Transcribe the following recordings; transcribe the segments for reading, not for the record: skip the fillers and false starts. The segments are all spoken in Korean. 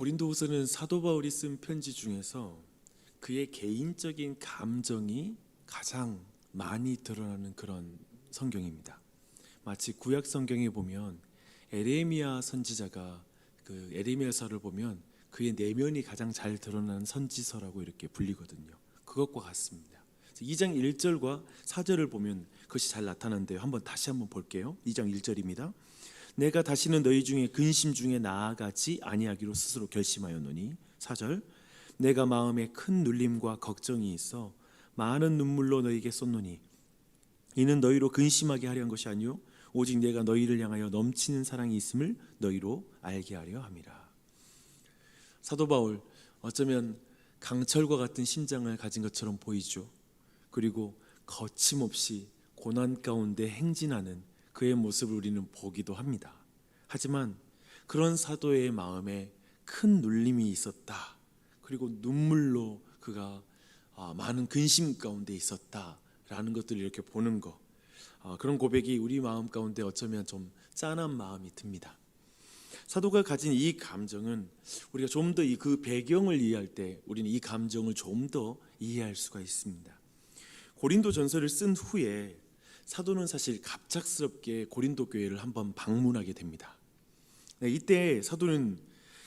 고린도후서는 사도 바울이 쓴 편지 중에서 그의 개인적인 감정이 가장 많이 드러나는 그런 성경입니다. 마치 구약 성경에 보면 에레미야 선지자가 그 에레미야서를 보면 그의 내면이 가장 잘 드러나는 선지서라고 이렇게 불리거든요. 그것과 같습니다. 2장 1절과 4절을 보면 그것이 잘 나타나는데요. 다시 한번 볼게요. 2장 1절입니다. 내가 다시는 너희 중에 근심 중에 나아가지 아니하기로 스스로 결심하였노니. 4절 내가 마음에 큰 눌림과 걱정이 있어 많은 눈물로 너희에게 쏟노니 이는 너희로 근심하게 하려 한 것이 아니요 오직 내가 너희를 향하여 넘치는 사랑이 있음을 너희로 알게 하려 함이라. 사도 바울 어쩌면 강철과 같은 심장을 가진 것처럼 보이죠. 그리고 거침없이 고난 가운데 행진하는 그의 모습을 우리는 보기도 합니다. 하지만 그런 사도의 마음에 큰 눌림이 있었다. 그리고 눈물로 그가 많은 근심 가운데 있었다라는 것들을 이렇게 보는 것, 그런 고백이 우리 마음 가운데 어쩌면 좀 짠한 마음이 듭니다. 사도가 가진 이 감정은 우리가 좀 더 그 배경을 이해할 때 우리는 이 감정을 좀 더 이해할 수가 있습니다. 고린도 전서를 쓴 후에 사도는 사실 갑작스럽게 고린도 교회를 한번 방문하게 됩니다. 이때 사도는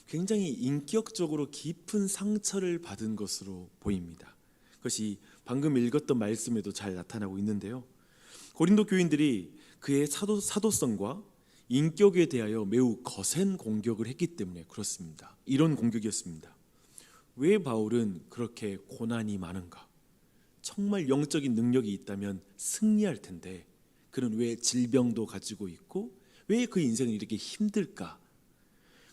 굉장히 인격적으로 깊은 상처를 받은 것으로 보입니다. 그것이 방금 읽었던 말씀에도 잘 나타나고 있는데요. 고린도 교인들이 그의 사도성과 인격에 대하여 매우 거센 공격을 했기 때문에 그렇습니다. 이런 공격이었습니다. 왜 바울은 그렇게 고난이 많은가? 정말 영적인 능력이 있다면 승리할 텐데 그는 왜 질병도 가지고 있고 왜 그 인생은 이렇게 힘들까?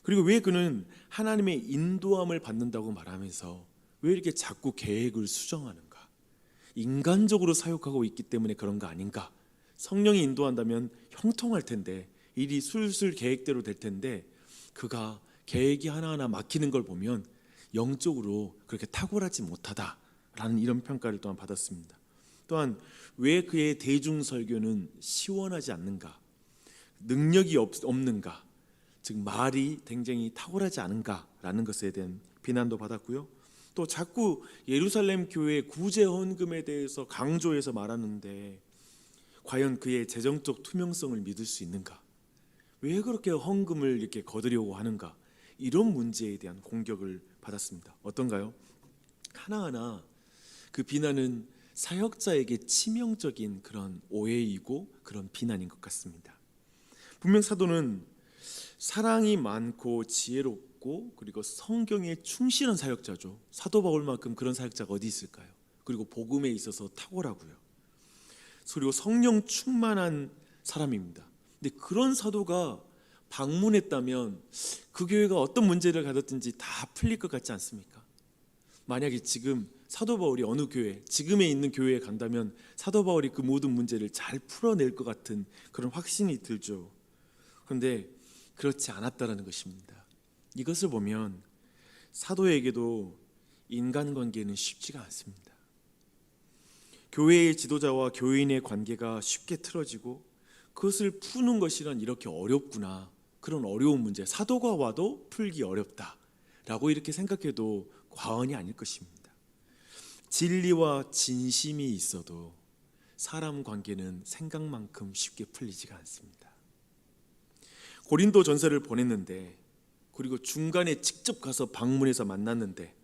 그리고 왜 그는 하나님의 인도함을 받는다고 말하면서 왜 이렇게 자꾸 계획을 수정하는가? 인간적으로 사역하고 있기 때문에 그런 거 아닌가? 성령이 인도한다면 형통할 텐데 일이 술술 계획대로 될 텐데 그가 계획이 하나하나 막히는 걸 보면 영적으로 그렇게 탁월하지 못하다라는 이런 평가를 또한 받았습니다. 또한 왜 그의 대중 설교는 시원하지 않는가? 능력이 없는가? 즉 말이 굉장히 탁월하지 않은가라는 것에 대한 비난도 받았고요. 또 자꾸 예루살렘 교회 구제 헌금에 대해서 강조해서 말하는데 과연 그의 재정적 투명성을 믿을 수 있는가? 왜 그렇게 헌금을 이렇게 거두려고 하는가? 이런 문제에 대한 공격을 받았습니다. 어떤가요? 하나하나 그 비난은 사역자에게 치명적인 그런 오해이고 그런 비난인 것 같습니다. 분명 사도는 사랑이 많고 지혜롭고 그리고 성경에 충실한 사역자죠. 사도 바울만큼 그런 사역자가 어디 있을까요? 그리고 복음에 있어서 탁월하고요. 그리고 성령 충만한 사람입니다. 근데 그런 사도가 방문했다면 그 교회가 어떤 문제를 가졌든지 다 풀릴 것 같지 않습니까? 만약에 지금 사도 바울이 어느 교회, 지금에 있는 교회에 간다면 사도 바울이 그 모든 문제를 잘 풀어낼 것 같은 그런 확신이 들죠. 그런데 그렇지 않았다라는 것입니다. 이것을 보면 사도에게도 인간관계는 쉽지가 않습니다. 교회의 지도자와 교인의 관계가 쉽게 틀어지고 그것을 푸는 것이란 이렇게 어렵구나. 그런 어려운 문제, 사도가 와도 풀기 어렵다라고 이렇게 생각해도 과언이 아닐 것입니다. 진리와 진심이 있어도 사람 관계는 생각만큼 쉽게 풀리지가 않습니다. 고린도 전서를 보냈는데 그리고 중간에 직접 가서 방문해서 만났는데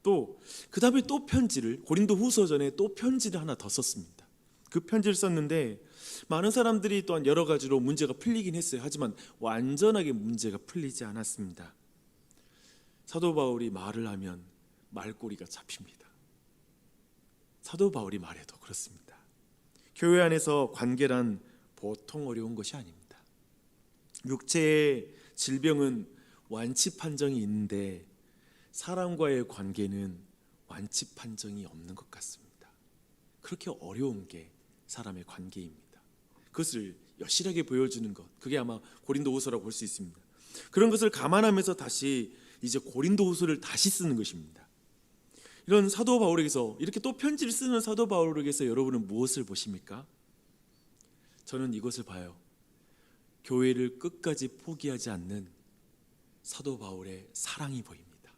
또 그 다음에 또 편지를 고린도 후서 전에 또 편지를 하나 더 썼습니다. 그 편지를 썼는데 많은 사람들이 또한 여러 가지로 문제가 풀리긴 했어요. 하지만 완전하게 문제가 풀리지 않았습니다. 사도 바울이 말을 하면 말꼬리가 잡힙니다. 사도 바울이 말해도 그렇습니다. 교회 안에서 관계란 보통 어려운 것이 아닙니다. 육체의 질병은 완치 판정이 있는데 사람과의 관계는 완치 판정이 없는 것 같습니다. 그렇게 어려운 게 사람의 관계입니다. 그것을 여실하게 보여주는 것, 그게 아마 고린도후서라고 볼 수 있습니다. 그런 것을 감안하면서 다시 이제 고린도후서를 다시 쓰는 것입니다. 이런 사도 바울에게서 이렇게 또 편지를 쓰는 사도 바울에게서 여러분은 무엇을 보십니까? 저는 이것을 봐요. 교회를 끝까지 포기하지 않는 사도 바울의 사랑이 보입니다.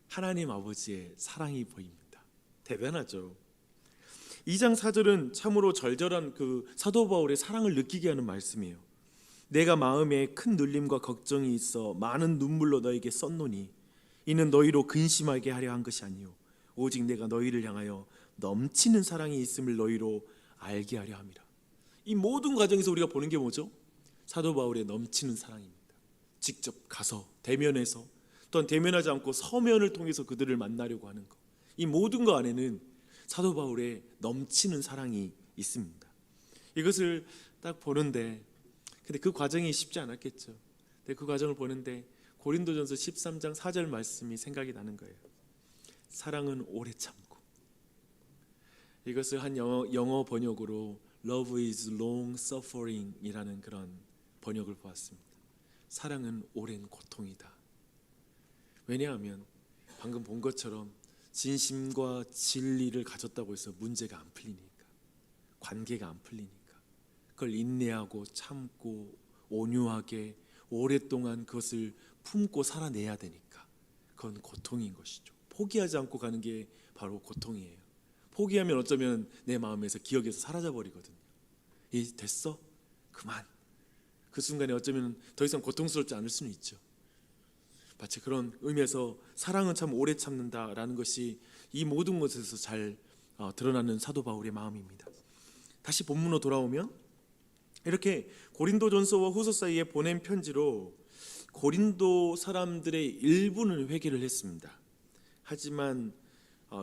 하나님 아버지의 사랑이 보입니다. 대단하죠. 2장 4절은 참으로 절절한 그 사도 바울의 사랑을 느끼게 하는 말씀이에요. 내가 마음에 큰 눌림과 걱정이 있어 많은 눈물로 너에게 썼노니 이는 너희로 근심하게 하려 한 것이 아니요 오직 내가 너희를 향하여 넘치는 사랑이 있음을 너희로 알게 하려 함이라. 이 모든 과정에서 우리가 보는 게 뭐죠? 사도 바울의 넘치는 사랑입니다. 직접 가서 대면해서 또한 대면하지 않고 서면을 통해서 그들을 만나려고 하는 것, 이 모든 것 안에는 사도 바울의 넘치는 사랑이 있습니다. 이것을 딱 보는데 근데 그 과정이 쉽지 않았겠죠. 근데 그 과정을 보는데 고린도전서 13장 4절 말씀이 생각이 나는 거예요. 사랑은 오래 참고. 이것을 한 영어 번역으로 Love is long suffering 이라는 그런 번역을 보았습니다. 사랑은 오랜 고통이다. 왜냐하면 방금 본 것처럼 진심과 진리를 가졌다고 해서 문제가 안 풀리니까, 관계가 안 풀리니까 그걸 인내하고 참고 온유하게 오랫동안 그것을 품고 살아내야 되니까 그건 고통인 것이죠. 포기하지 않고 가는 게 바로 고통이에요. 포기하면 어쩌면 내 마음에서 기억에서 사라져 버리거든요. 이 됐어? 그만. 그 순간에 어쩌면 더 이상 고통스럽지 않을 수는 있죠. 마치 그런 의미에서 사랑은 참 오래 참는다라는 것이 이 모든 것에서 잘 드러나는 사도 바울의 마음입니다. 다시 본문으로 돌아오면 이렇게 고린도전서와 후서 사이에 보낸 편지로 고린도 사람들의 일부는 회개를 했습니다. 하지만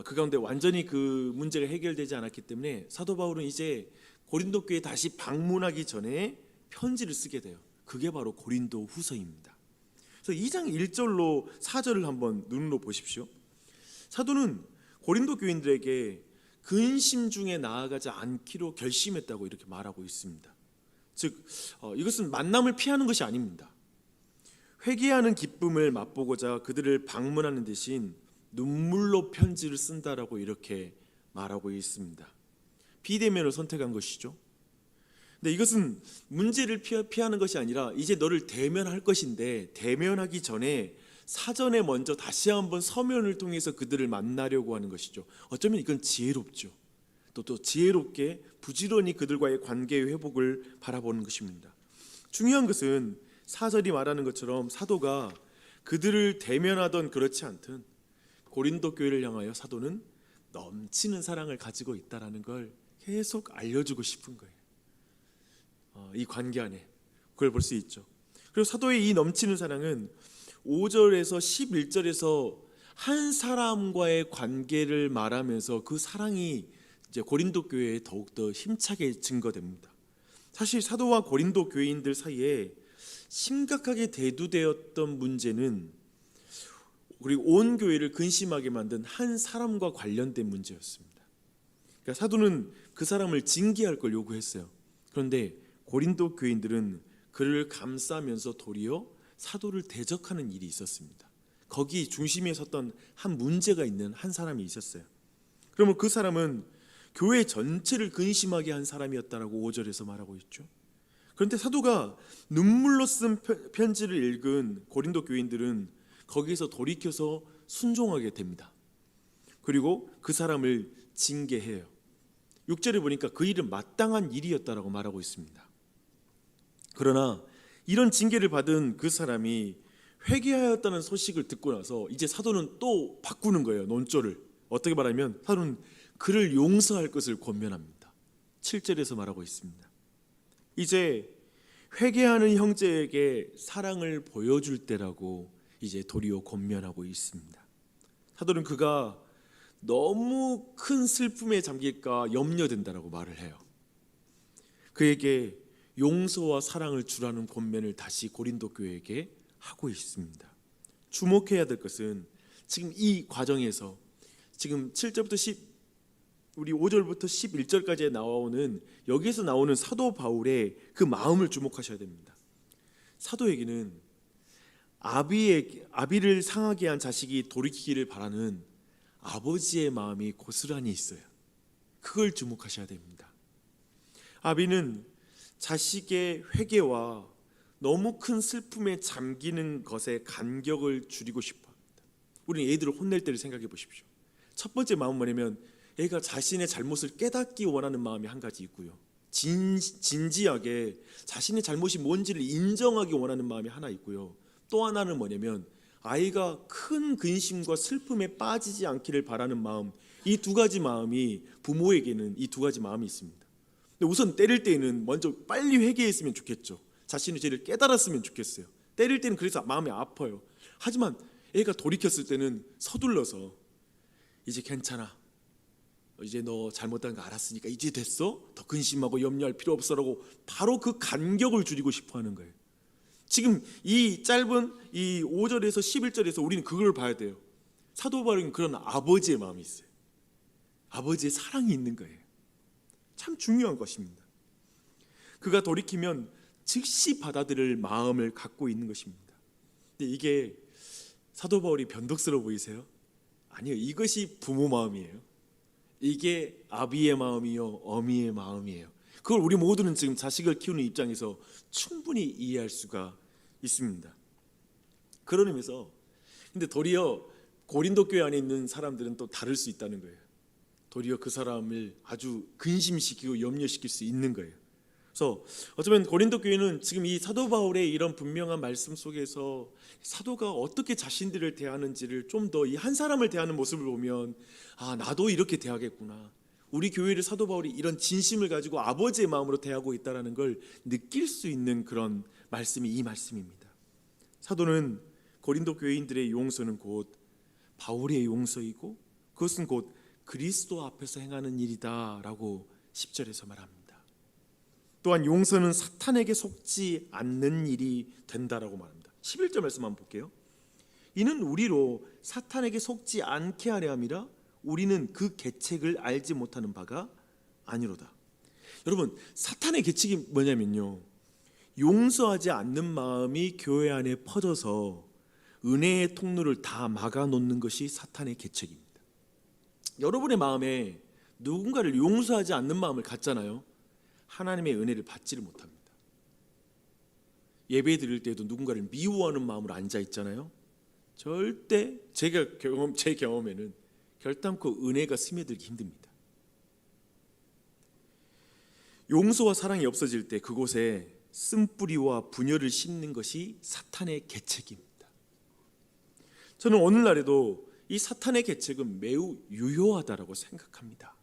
그 가운데 완전히 그 문제가 해결되지 않았기 때문에 사도 바울은 이제 고린도 교회에 다시 방문하기 전에 편지를 쓰게 돼요. 그게 바로 고린도 후서입니다. 그래서 2장 1절로 4절을 한번 눈으로 보십시오. 사도는 고린도 교인들에게 근심 중에 나아가지 않기로 결심했다고 이렇게 말하고 있습니다. 즉 이것은 만남을 피하는 것이 아닙니다. 회개하는 기쁨을 맛보고자 그들을 방문하는 대신 눈물로 편지를 쓴다라고 이렇게 말하고 있습니다. 비대면을 선택한 것이죠. 근데 이것은 문제를 피하는 것이 아니라 이제 너를 대면할 것인데 대면하기 전에 사전에 먼저 다시 한번 서면을 통해서 그들을 만나려고 하는 것이죠. 어쩌면 이건 지혜롭죠. 또 지혜롭게 부지런히 그들과의 관계의 회복을 바라보는 것입니다. 중요한 것은 4절이 말하는 것처럼 사도가 그들을 대면하던 그렇지 않든 고린도 교회를 향하여 사도는 넘치는 사랑을 가지고 있다는 걸 계속 알려주고 싶은 거예요. 이 관계 안에 그걸 볼 수 있죠. 그리고 사도의 이 넘치는 사랑은 5절에서 11절에서 한 사람과의 관계를 말하면서 그 사랑이 이제 고린도 교회에 더욱더 힘차게 증거됩니다. 사실 사도와 고린도 교인들 사이에 심각하게 대두되었던 문제는 그리고 온 교회를 근심하게 만든 한 사람과 관련된 문제였습니다. 그러니까 사도는 그 사람을 징계할 걸 요구했어요. 그런데 고린도 교인들은 그를 감싸면서 도리어 사도를 대적하는 일이 있었습니다. 거기 중심에 섰던 한 문제가 있는 한 사람이 있었어요. 그러면 그 사람은 교회 전체를 근심하게 한 사람이었다라고 5절에서 말하고 있죠. 그런데 사도가 눈물로 쓴 편지를 읽은 고린도 교인들은 거기에서 돌이켜서 순종하게 됩니다. 그리고 그 사람을 징계해요. 6절에 보니까 그 일은 마땅한 일이었다라고 말하고 있습니다. 그러나 이런 징계를 받은 그 사람이 회개하였다는 소식을 듣고 나서 이제 사도는 또 바꾸는 거예요. 논조를. 어떻게 말하면 사도는 그를 용서할 것을 권면합니다. 7절에서 말하고 있습니다. 이제 회개하는 형제에게 사랑을 보여줄 때라고 이제 도리어 권면하고 있습니다. 사도는 그가 너무 큰 슬픔에 잠길까 염려된다라고 말을 해요. 그에게 용서와 사랑을 주라는 권면을 다시 고린도 교회에게 하고 있습니다. 주목해야 될 것은 지금 이 과정에서 지금 7절부터 우리 5절부터 11절까지 나오는 여기에서 나오는 사도 바울의 그 마음을 주목하셔야 됩니다. 사도에게는 아비를 상하게 한 자식이 돌이키기를 바라는 아버지의 마음이 고스란히 있어요. 그걸 주목하셔야 됩니다. 아비는 자식의 회개와 너무 큰 슬픔에 잠기는 것에 간격을 줄이고 싶어 합니다. 우리는 애들을 혼낼 때를 생각해 보십시오. 첫 번째 마음은 뭐냐면 애가 자신의 잘못을 깨닫기 원하는 마음이 한 가지 있고요. 진지하게 자신의 잘못이 뭔지를 인정하기 원하는 마음이 하나 있고요. 또 하나는 뭐냐면 아이가 큰 근심과 슬픔에 빠지지 않기를 바라는 마음, 이 두 가지 마음이 부모에게는 이 두 가지 마음이 있습니다. 근데 우선 때릴 때는 먼저 빨리 회개했으면 좋겠죠. 자신의 죄를 깨달았으면 좋겠어요. 때릴 때는 그래서 마음이 아파요. 하지만 애가 돌이켰을 때는 서둘러서 이제 괜찮아, 이제 너 잘못한 거 알았으니까 이제 됐어? 더 근심하고 염려할 필요 없어라고 바로 그 간격을 줄이고 싶어 하는 거예요. 지금 이 짧은 이 5절에서 11절에서 우리는 그걸 봐야 돼요. 사도 바울은 그런 아버지의 마음이 있어요. 아버지의 사랑이 있는 거예요. 참 중요한 것입니다. 그가 돌이키면 즉시 받아들일 마음을 갖고 있는 것입니다. 근데 이게 사도 바울이 변덕스러워 보이세요? 아니요, 이것이 부모 마음이에요. 이게 아비의 마음이요 어미의 마음이에요. 그걸 우리 모두는 지금 자식을 키우는 입장에서 충분히 이해할 수가 있습니다. 그런 의미에서 근데 도리어 고린도 교회 안에 있는 사람들은 또 다를 수 있다는 거예요. 도리어 그 사람을 아주 근심시키고 염려시킬 수 있는 거예요. 그래서 어쩌면 고린도 교회는 지금 이 사도 바울의 이런 분명한 말씀 속에서 사도가 어떻게 자신들을 대하는지를 좀 더 이 한 사람을 대하는 모습을 보면 아, 나도 이렇게 대하겠구나. 우리 교회를 사도 바울이 이런 진심을 가지고 아버지의 마음으로 대하고 있다는 걸 느낄 수 있는 그런 말씀이 이 말씀입니다. 사도는 고린도 교회인들의 용서는 곧 바울의 용서이고 그것은 곧 그리스도 앞에서 행하는 일이다라고 10절에서 말합니다. 또한 용서는 사탄에게 속지 않는 일이 된다라고 말합니다. 11절 말씀 한번 볼게요. 이는 우리로 사탄에게 속지 않게 하려 함이라 우리는 그 계책을 알지 못하는 바가 아니로다. 여러분, 사탄의 계책이 뭐냐면요, 용서하지 않는 마음이 교회 안에 퍼져서 은혜의 통로를 다 막아놓는 것이 사탄의 계책입니다. 여러분의 마음에 누군가를 용서하지 않는 마음을 갖잖아요. 하나님의 은혜를 받지를 못합니다. 예배 드릴 때도 누군가를 미워하는 마음으로 앉아 있잖아요. 절대 제 경험에는 결단코 은혜가 스며들기 힘듭니다. 용서와 사랑이 없어질 때 그곳에 쓴뿌리와 분열을 심는 것이 사탄의 계책입니다. 저는 오늘날에도 이 사탄의 계책은 매우 유효하다고 생각합니다.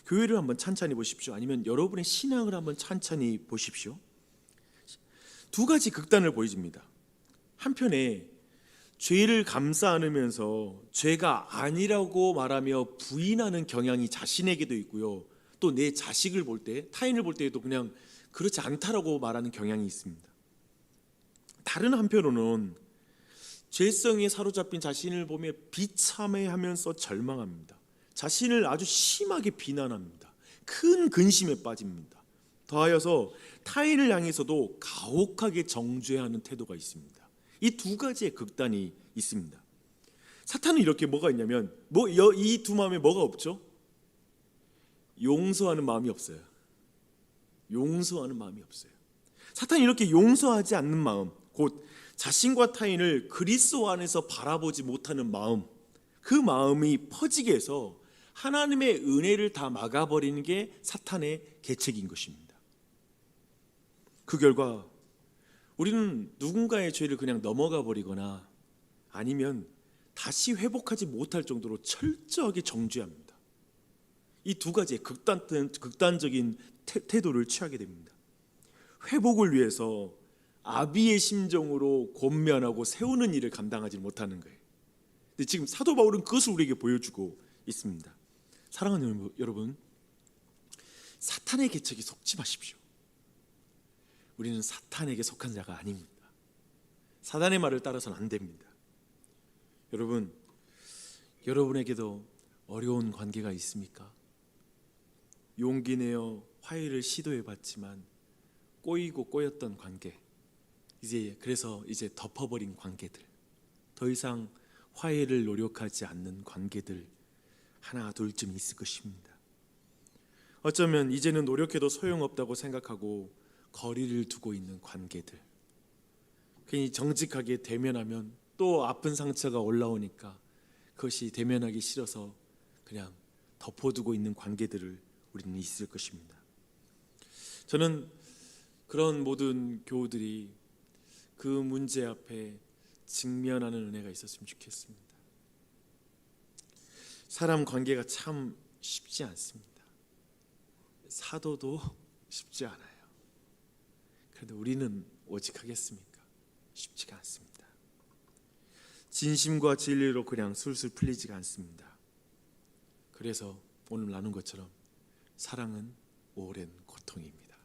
교회를 한번 찬찬히 보십시오. 아니면 여러분의 신앙을 한번 찬찬히 보십시오. 두 가지 극단을 보여줍니다. 한편에 죄를 감싸 안으면서 죄가 아니라고 말하며 부인하는 경향이 자신에게도 있고요. 또 내 자식을 볼 때, 타인을 볼 때에도 그냥 그렇지 않다라고 말하는 경향이 있습니다. 다른 한편으로는 죄성에 사로잡힌 자신을 보며 비참해하면서 절망합니다. 자신을 아주 심하게 비난합니다. 큰 근심에 빠집니다. 더하여서 타인을 향해서도 가혹하게 정죄하는 태도가 있습니다. 이 두 가지의 극단이 있습니다. 사탄은 이렇게 뭐가 있냐면 이 두 마음에 뭐가 없죠? 용서하는 마음이 없어요. 용서하는 마음이 없어요. 사탄이 이렇게 용서하지 않는 마음, 곧 자신과 타인을 그리스도 안에서 바라보지 못하는 마음, 그 마음이 퍼지게 해서 하나님의 은혜를 다 막아버리는 게 사탄의 계책인 것입니다. 그 결과 우리는 누군가의 죄를 그냥 넘어가 버리거나 아니면 다시 회복하지 못할 정도로 철저하게 정죄합니다. 이 두 가지의 극단적인 태도를 취하게 됩니다. 회복을 위해서 아비의 심정으로 권면하고 세우는 일을 감당하지 못하는 거예요. 근데 지금 사도 바울은 그것을 우리에게 보여주고 있습니다. 사랑하는 여러분, 사탄의 계책에 속지 마십시오. 우리는 사탄에게 속한 자가 아닙니다. 사단의 말을 따라서는 안 됩니다. 여러분, 여러분에게도 어려운 관계가 있습니까? 용기 내어 화해를 시도해 봤지만 꼬이고 꼬였던 관계, 그래서 이제 덮어버린 관계들, 더 이상 화해를 노력하지 않는 관계들 하나 둘쯤 있을 것입니다. 어쩌면 이제는 노력해도 소용없다고 생각하고 거리를 두고 있는 관계들, 괜히 정직하게 대면하면 또 아픈 상처가 올라오니까 그것이 대면하기 싫어서 그냥 덮어두고 있는 관계들을 우리는 있을 것입니다. 저는 그런 모든 교우들이 그 문제 앞에 직면하는 은혜가 있었으면 좋겠습니다. 사람 관계가 참 쉽지 않습니다. 사도도 쉽지 않아요. 그런데 우리는 오직 하겠습니까? 쉽지가 않습니다. 진심과 진리로 그냥 술술 풀리지가 않습니다. 그래서 오늘 나눈 것처럼 사랑은 오랜 고통입니다.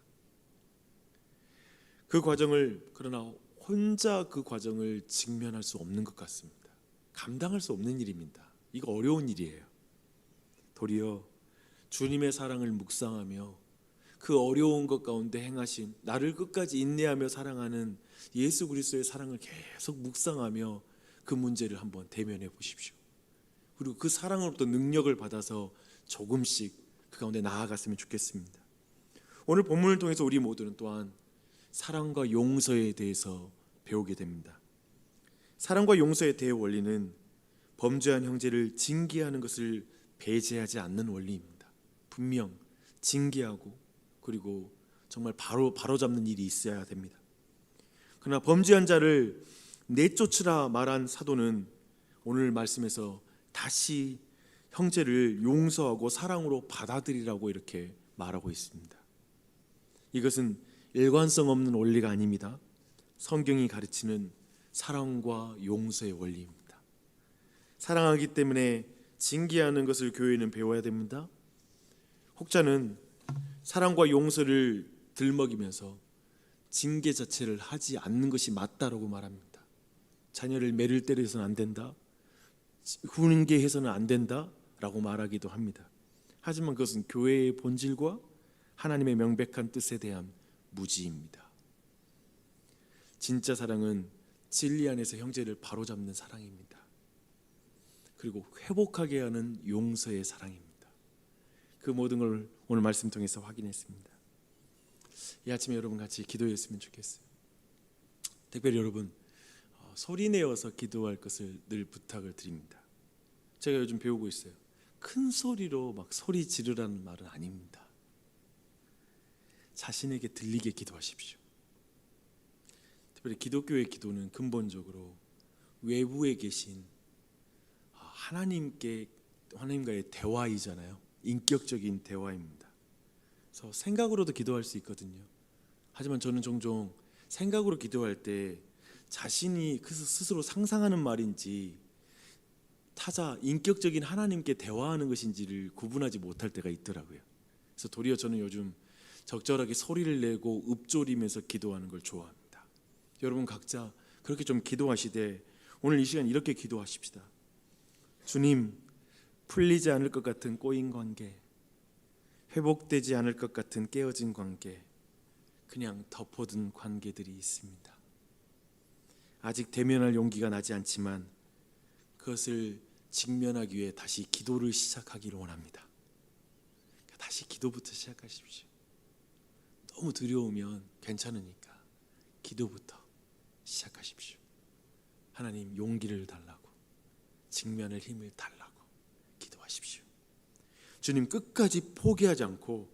그 과정을, 그러나 혼자 그 과정을 직면할 수 없는 것 같습니다. 감당할 수 없는 일입니다. 이거 어려운 일이에요. 도리어 주님의 사랑을 묵상하며 그 어려운 것 가운데 행하신, 나를 끝까지 인내하며 사랑하는 예수 그리스도의 사랑을 계속 묵상하며 그 문제를 한번 대면해 보십시오. 그리고 그 사랑으로부터 능력을 받아서 조금씩 그 가운데 나아갔으면 좋겠습니다. 오늘 본문을 통해서 우리 모두는 또한 사랑과 용서에 대해서 배우게 됩니다. 사랑과 용서의 대의 원리는 범죄한 형제를 징계하는 것을 배제하지 않는 원리입니다. 분명 징계하고 그리고 정말 바로잡는 일이 있어야 됩니다. 그러나 범죄한 자를 내쫓으라 말한 사도는 오늘 말씀에서 다시 형제를 용서하고 사랑으로 받아들이라고 이렇게 말하고 있습니다. 이것은 일관성 없는 원리가 아닙니다. 성경이 가르치는 사랑과 용서의 원리입니다. 사랑하기 때문에 징계하는 것을 교회는 배워야 됩니다. 혹자는 사랑과 용서를 들먹이면서 징계 자체를 하지 않는 것이 맞다라고 말합니다. 자녀를 매를 때려서는 안 된다, 훈계해서는 안 된다라고 말하기도 합니다. 하지만 그것은 교회의 본질과 하나님의 명백한 뜻에 대한 무지입니다. 진짜 사랑은 진리 안에서 형제를 바로잡는 사랑입니다. 그리고 회복하게 하는 용서의 사랑입니다. 그 모든 걸 오늘 말씀 통해서 확인했습니다. 이 아침에 여러분 같이 기도했으면 좋겠어요. 특별히 여러분 소리 내어서 기도할 것을 늘 부탁을 드립니다. 제가 요즘 배우고 있어요. 큰 소리로 막 소리 지르라는 말은 아닙니다. 자신에게 들리게 기도하십시오. 특별히 기독교의 기도는 근본적으로 외부에 계신 하나님과의 대화이잖아요. 인격적인 대화입니다. 그래서 생각으로도 기도할 수 있거든요. 하지만 저는 종종 생각으로 기도할 때 자신이 스스로 상상하는 말인지 타자 인격적인 하나님께 대화하는 것인지를 구분하지 못할 때가 있더라고요. 그래서 도리어 저는 요즘 적절하게 소리를 내고 읊조리면서 기도하는 걸 좋아합니다. 여러분 각자 그렇게 좀 기도하시되 오늘 이 시간 이렇게 기도하십시다. 주님, 풀리지 않을 것 같은 꼬인 관계, 회복되지 않을 것 같은 깨어진 관계, 그냥 덮어둔 관계들이 있습니다. 아직 대면할 용기가 나지 않지만 그것을 직면하기 위해 다시 기도를 시작하기를 원합니다. 다시 기도부터 시작하십시오. 너무 두려우면 괜찮으니까 기도부터 시작하십시오. 하나님 용기를 달라고, 직면할 힘을 달라고 기도하십시오. 주님 끝까지 포기하지 않고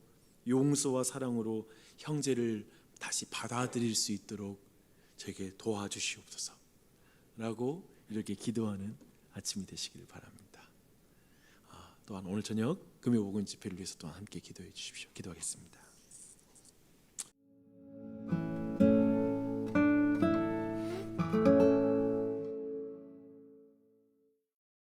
용서와 사랑으로 형제를 다시 받아들일 수 있도록 저에게 도와주시옵소서 라고 이렇게 기도하는 아침이 되시길 바랍니다. 또한 오늘 저녁 금요 복음 집회를 위해서 또한 함께 기도해 주십시오. 기도하겠습니다.